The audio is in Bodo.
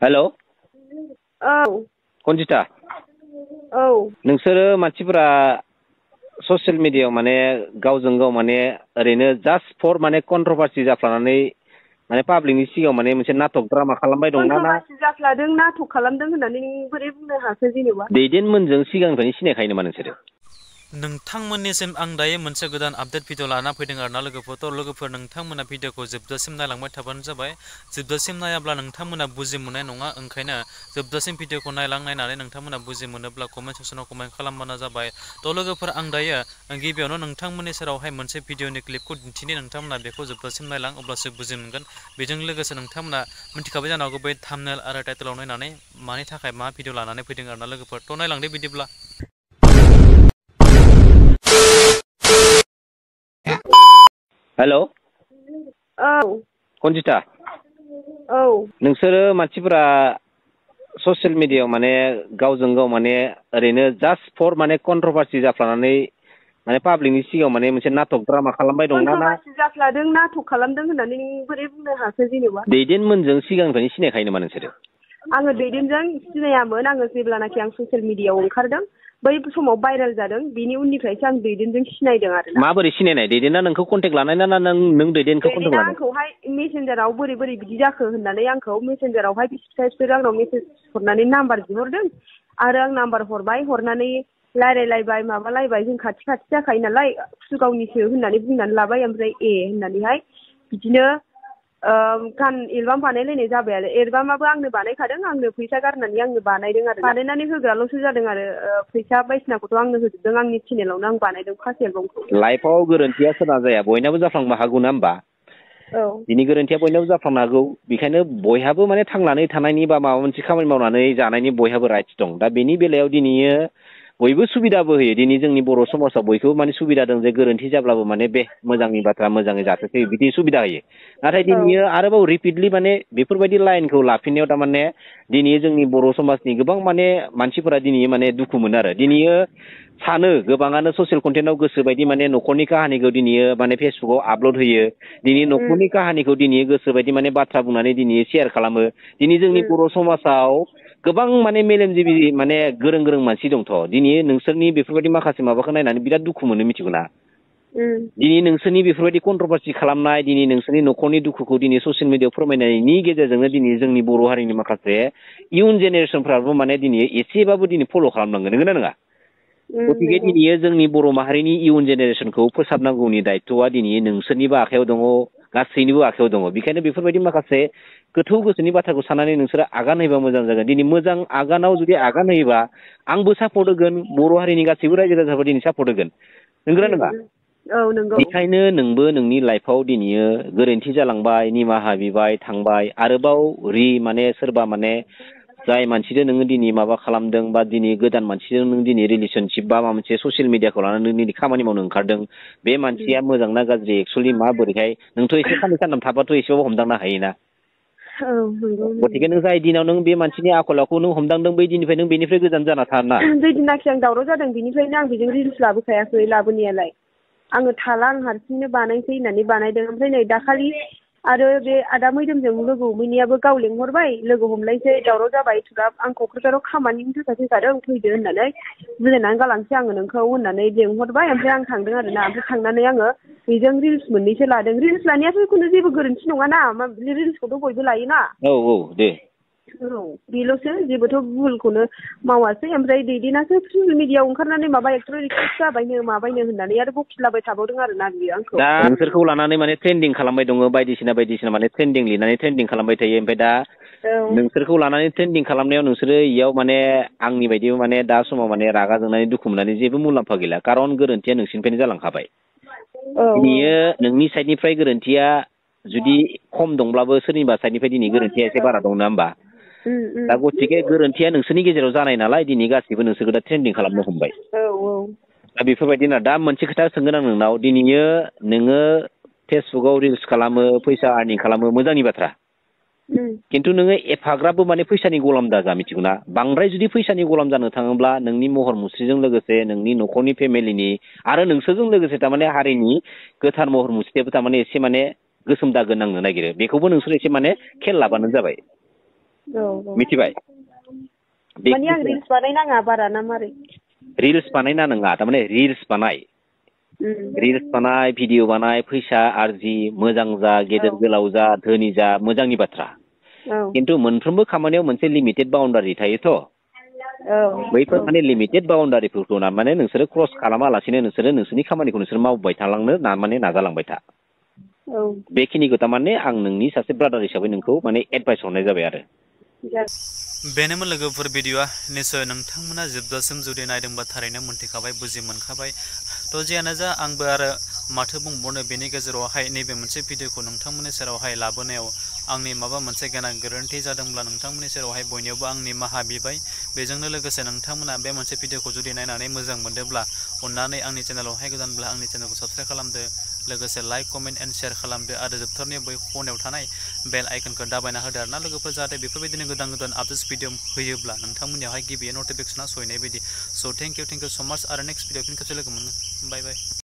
हेल'। औ। कनजिता। औ। नोंसोरो मानसिफोरा ससियेल मिडियायाव माने गावजों गाव माने ओरैनो जास्ट फर माने कन्ट्रभार्सि जाफ्लानानै माने पाब्लिकनि सिगाङाव माने मोनसे नाटक ड्रामा खालामबाय दंना ना? कन्ट्रभार्सि जाफ्लादों नाटक खालामदों होननानै नों बोरै बुंनो हाखो जेनेबा? दैदेनमोनजों सिगांनिफ्रायनो सिनायखायो नामा नोंसोरो? नोंथांमोननिसिम आं दायो मोनसे गोदान आपडेट भिडिअ लाना फैदों आरोना लोगोफोर नोंथांमोना भिडिअखौ जोबजासिम नायलांबाय थाबानो जाबाय। जोबजासिम नायाब्ला नोंथांमोना बुजि मोननाय नङा, ओंखायनो जोबजासिम भिडिअखौ नायनानै नोंथांमोना बुजि मोनोब्ला कमेन्ट सेक्सनाव कमेन्ट खालामबानो जाबाय। थ' लोगोफोर आं दायो गिबियावनो नोंथांमोननि सेरावहाय मोनसे भिडिअनि क्लिपखौ दिन्थिनि, नोंथांमोना बेखौ जोबजासिम नायलां अब्लासो बुजि मोनगोन। बेजों लोगोसे नोंथांमोना मिथिखाबाय जानो हागौ बे थाम्बनेल आरो टाइटेलाव नायनानै मानि थाखाय मा भिडिअ लानानै फैदों आरोना लोगोफोर। थ' नायलांदो बिदिब्ला। हेल'। औ। कनजिता। औ। नोंसोरो मानसिफोरा ससियेल मिडियायाव माने गावजों गाव माने ओरैनो जास्ट फर माने कन्ट्रभार्सि जाफ्लानानै माने पाब्लिकनि सिगाङाव माने मोनसे नाटक ड्रामा खालामबाय दंना ना? कन्ट्रभार्सि जाफ्लादों नाटक खालामदों होननानै नों बोरै बुंनो हाखो जेनेबा? दैदेनमोनजों सिगांनिफ्रायनो सिनायखायो नामा नोंसोरो? आङो दैदेनजों सिनायामोन। आङो जेब्लानाखि आं ससियेल मिडियायाव ओंखारदों बै समाव भाइरेल जादों, बेनि उननिफ्रायसो आं दैदेनजों सिनायदों आरोना। माबोरै सिनायनाय? दैदेना नोंखौ कन्टेक्ट लानाय ना नों दैदेनखौ कन्टेक्ट दैदेना लानाय? आंखौहाय मेसेन्जाराव बोरै बिदि जाखो होननानै आंखौ मेसेन्जारावहाय बिसोर आंनाव मेसेज हरनानै नाम्बार बिहरदों आरो आं नाम्बार हरबाय, हरनानै रायलायलायबाय माबालायबाय, जों खाथि जाखायो नालाय गावनिसो होननानै बुंनानै लाबाय। ओमफ्राय होननानैहाय बिदिनो गान एलबाम बानायलायनाय जाबाय आरो। एलबामाबो आंनो बानायखादों, आंनो फैसा गारनानै आंनो बानायदों आरो। बानायनानै होग्राल'सो जादों आरो, फैसा बायदिसिनाखौथ' आंनो होजोबदों। आंनि चेनेलावनो आं बानायदों फार्स्ट एलबामखौ। लाइफआव गोरोन्थिया सोरना जाया, बयनाबो जाफ्लांनो हागौ ना होमबा? औ। बिनि गोरोन्थिया बयनाबो जाफ्लांनो हागौ। बेखायनो बयहाबो माने थांनानै थानायनि बा माबा मोनसे खामानि मावनानै जानायनि बयहाबो राइट्स दं। दा बेनि बेलायाव दिनैयो बयबो सुबिदाबो होयो। दिनै जोंनि बर' समाजाव बयखौबो माने सुबिदा दं जे गोरोन्थि जाब्लाबो माने बे मोजांनि बाथ्रा मोजाङै जाथोंसै बिदि सुबिदा होयो। नाथाय दिनैयो आरोबाव रिपिटलि माने बेफोरबायदि लाइनखौ लाफिननायाव थारमाने दिनै जोंनि बर' समाजनि गोबां माने मानसिफोरा दिनै माने दुखु मोनो आरो। दिनैयो सानो गोबाङानो ससियेल कन्टेन्टआव गोसो बायदि माने न'खरनि काहानिखौ दिनैयो माने फेसबुकाव आपल'ड होयो। दिनै न'खरनि काहानिखौ दिनै गोसोबायदि माने बाथ्रा बुंनानै दिनै शेयार खालामो। दिनै जोंनि बर' समाजाव गोबां माने मेलेमजिबि माने गोरों मानसि दंथ'। दिनै नोंसोरनि बेफोरबायदि माखासे माबाखौ नायनानै बिराद दुखु मोनो, मिथिगौ ना? दिनै नोंसोरनि बेफोरबायदि कन्ट्रभार्सि खालामनाय, दिनै नोंसोरनि न'खरनि दुखुखौ दिनै ससियेल मिडियायाव फोरमायनायनि गेजेरजोंनो दिनै जोंनि बर' हारिनि माखासे इयुन जेनेरेसनफ्राबो माने दिनै एसेबाबो दिनै फल' खालामनांगोन, नंगौना नङा? गतिके दिनैयो जोंनि बर' माहारिनि इयुन जेनेरेसनखौ फोसाबनांगौनि दायथ'आ दिनै नोंसोरनिबो आखायाव दङ, गासैनिबो आखायाव दङ। बेखायनो बेफोरबायदि माखासे गोथौ गोसोनि बाथ्राखौ साननानै नोंसोरो आगान होयोबा मोजां जागोन। दिनै मोजां आगानाव जुदि आगान होयोबा आंबो सापर्ट होगोन, बर' हारिनि गासैबो रायजो राजाफोरा दिनै सापर्ट होगोन, नंगौना नङा? औ नंगौ। बेखायनो नोंबो नोंनि लाइफआव दिनैयो गोरोन्थि जालांबाय, निमाहा बिबाय, थांबाय, आरोबाव माने सोरबा माने जाय मानसिजों नोङो दिनै माबा खालामदों बा दिनै गोदान मानसिजों नों दिनै रिलेसनशिप बा माबा मोनसे ससियेल मिडियाखौ लानानै दिनै खामानि मावनो ओंखारदों, बे मानसिया मोजां ना गाज्रि एक्सुवेलि माबोरैहाय नोंथ' एसे साननै सानथाम थाबाथ' एसेबाबो हमदांनो हायोना। औ नंगौ। गतिके नों जाय दिनाव नों बे मानसिनि आखल आखुखौ नों हमदांदों बै दिननिफ्राय नों बेनिफ्राय गोजान जाना थाना। जैदिनाखि आं दावराव जादों बेनिफ्रायनो आं बेजों रिल्स लाबोखायाखै, लाबोनायालाय आङो थाला, आं हारसिंनो बानायसै होननानै बानायदों। ओमफ्राय नै दाखालि आरो बे आदा मैदोमजों लोगो हमहैनायाबो गाव लेंहरबाय, लोगो हमलायसै, दावराव जाबाय इथुग्राब। आं क'क्राझाराव खामानिनि थाखाय फैखादों, फैदो होननानै बुजायनानै गालांसै आङो नोंखौ होननानै लेंहरबाय। ओमफ्राय आं थांदों आरोना। ओमफ्राय थांनानै आङो बेजों रिल्स मोननैसो लादों। रिल्स लानायाथ' खुनु जेबो गोरोन्थि नङाना, रिल्सखौथ' बयबो लायोना। औ दे। औ बेल'सो, जेबोथ' भुलखौनो मावासै। ओमफ्राय दैदेनासो ससियेल मिडियायाव ओंखारनानै माबा एक्टर एक्ट्रेस जाबायनो माबायनो होननानै आरो बखिलाबाय थाबावदों आरोना बियो आंखौ। दा नोंसोरखौ लानानै माने ट्रेन्डिं खालामबाय दङ, बायदिसिना माने ट्रेन्डिं लिरनानै ट्रेन्डिं खालामबाय थायो। ओमफ्राय दा नोंसोरखौ लानानै ट्रेन्डिं खालामनायाव नोंसोरो इयाव माने आंनि बायदि माने दा समाव माने रागा जोंनानै दुखु मोननानै जेबो मुलाम्फा गैला, खारन गोरोन्थिया नोंसिनिफ्रायनो जालांखाबाय। दिनैयो नोंनि साइडनिफ्राय गोरोन्थिया जुदि खम दंब्लाबो सोरनिबा साइडनिफ्राय दिनै गोरोन्थिया एसे बारा दं, नङा होमबा? दा गतिके गोरोन्थिया नोंसोरनि गेजेराव जानाय नालाय दिनै गासैबो नोंसोरखौ दा ट्रेन्डिं खालामनो हमबाय। दा बेफोरबायदिनो दा मोनसे खोथा सोंगोन आं नोंनाव, दिनैयो नोङो फेसबुकाव रिल्स खालामो, फैसा आर्निं खालामो, मोजांनि बाथ्रा। खिन्थु नोङो एफाग्राबबो माने फैसानि गलाम दाजा, मिथिगौना? बांद्राय जुदि फैसानि गलाम जानो थाङोब्ला नोंनि महर मुस्रिजों लोगोसे नोंनि न'खरनि फेमिलिनि आरो नोंसोरजों लोगोसे थारमाने हारिनि गोथार महर मुस्रियाबो थारमाने एसे माने गोसोम दागो नांनो नागिरो। बेखौबो नोंसोर एसे माने खेल लाबानो जाबाय। मिथिबाय माने आं रिल्स बानायनाङा बारा ना मारै रिल्स बानायना नङा थारमाने रिल्स बानाय भिडिअ बानाय फैसा आरजि मोजां जा गेदेर गोलाव जा धोनि जा मोजांनि बाथ्रा खिन्थु मोनफ्रोमबो खामानियाव मोनसे लिमिटेड बाउन्डारि थायोथ' बैफोर माने लिमिटेड बाउन्डारिफोरखौ माने नोंसोरो क्रस खालामालासिनो नोंसोरो नोंसोरनि खामानिखौ नोंसोर मावबाय थालांनो माने नाजालांबाय था बेखिनिखौ थारमाने आं नोंनि सासे ब्रादार हिसाबै नोंखौ माने एडभाइस हरनाय जाबाय आरो बेनोमोन लोगोफोर भिडिअआ निसय नोंथांमोना जोबजासिम जुदि नायदोंबा थारैनो मोनथिखाबाय बुजि मोनखाबाय थ' जियानो जा आंबो आरो माथो बुंबावनो बेनि गेजेरावहाय नैबे मोनसे भिडिअखौ नोंथांमोननि सेरावहाय लाबोनायाव आंनि माबा मोनसे गोनां गोरोन्थि जादोंब्ला नोंथांमोननि सेरावहाय बयनियावबो आंनि निमाहा बिबाय बेजोंनो लोगोसे नोंथांमोना बे मोनसे भिडिअखौ जुदि नायनानै मोजां मोनदोंब्ला अननानै आंनि चेनेलावहाय गोदानब्ला आंनि चेनेलखौ साबस्क्राइब खालामदो लोगोसे लाइक कमेन्ट एन्ड शेयार खालामदो आरो जोबथारनायाव बै खनायाव थानाय बेल आइकनखौ दाबायना होदो आरोना लोगोफोर जाहाथे बेफोरबायदिनो गोदान गोदान आपडेट्स भिडिअ होयोब्ला नोंथांमोननियावहाय गिबियै नटिफिकेसना सहैनाय बायदि स' थेंक इउ सो माच आरो नेक्स्ट भिडिअ फिन खेबसे लोगो मोनगोन बाय बाय